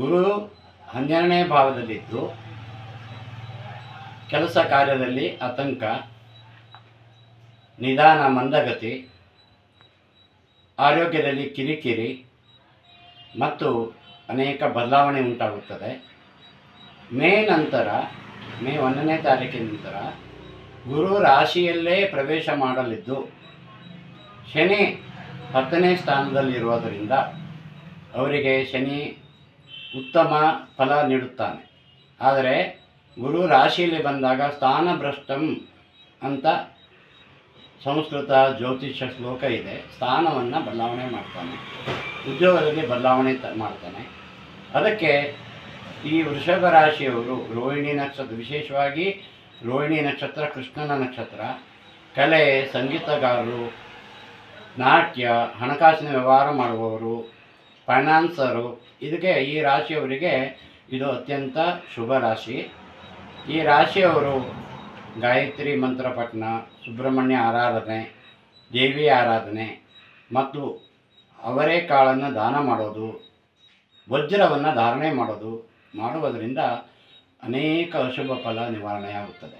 ಗುರು 12ನೇ ಭಾವದಲ್ಲಿದ್ದು ಕೆಲಸ ಕಾರ್ಯದಲ್ಲಿ ಆತಂಕ, ನಿಧಾನ ಮಂದಗತಿ, ಆರೋಗ್ಯದಲ್ಲಿ ಕಿರಿಕಿರಿ ಮತ್ತು ಅನೇಕ ಬದಲಾವಣೆ ಉಂಟಾಗುತ್ತದೆ. ಮೇ 1ನೇ ತಾರೀಕಿನ ನಂತರ ಗುರು ರಾಶಿಯಲ್ಲೇ ಪ್ರವೇಶ ಮಾಡಲಿದ್ದು ಶನಿ 10ನೇ ಸ್ಥಾನದಲ್ಲಿರುವುದರಿಂದ ಅವರಿಗೆ ಶನಿ ಉತ್ತಮ ಫಲ ನೀಡುತ್ತಾನೆ. ಆದರೆ ಗುರು ರಾಶಿಯಲ್ಲಿ ಬಂದಾಗ ಸ್ಥಾನಭ್ರಷ್ಟಂ ಅಂತ ಸಂಸ್ಕೃತ ಜ್ಯೋತಿಷ್ಯ ಶ್ಲೋಕ ಇದೆ. ಸ್ಥಾನವನ್ನು ಬದಲಾವಣೆ ಮಾಡ್ತಾನೆ, ಉದ್ಯೋಗದಲ್ಲಿ ಬದಲಾವಣೆ ಮಾಡ್ತಾನೆ. ಅದಕ್ಕೆ ಈ ವೃಷಭ ರಾಶಿಯವರು ರೋಹಿಣಿ ನಕ್ಷತ್ರ, ವಿಶೇಷವಾಗಿ ರೋಹಿಣಿ ನಕ್ಷತ್ರ ಕೃಷ್ಣನ ನಕ್ಷತ್ರ, ಕಲೆ, ಸಂಗೀತಗಾರರು, ನಾಟ್ಯ, ಹಣಕಾಸಿನ ವ್ಯವಹಾರ ಮಾಡುವವರು, ಫೈನಾನ್ಸರು, ಇದಕ್ಕೆ ಈ ರಾಶಿಯವರಿಗೆ ಇದು ಅತ್ಯಂತ ಶುಭ ರಾಶಿ. ಈ ರಾಶಿಯವರು ಗಾಯತ್ರಿ ಮಂತ್ರ ಪಠಣ, ಸುಬ್ರಹ್ಮಣ್ಯ ಆರಾಧನೆ, ದೇವಿ ಆರಾಧನೆ ಮತ್ತು ಅವರೆಕಾಳನ್ನು ದಾನ ಮಾಡೋದು, ವಜ್ರವನ್ನು ಧಾರಣೆ ಮಾಡುವುದರಿಂದ ಅನೇಕ ಅಶುಭ ಫಲ ನಿವಾರಣೆಯಾಗುತ್ತದೆ.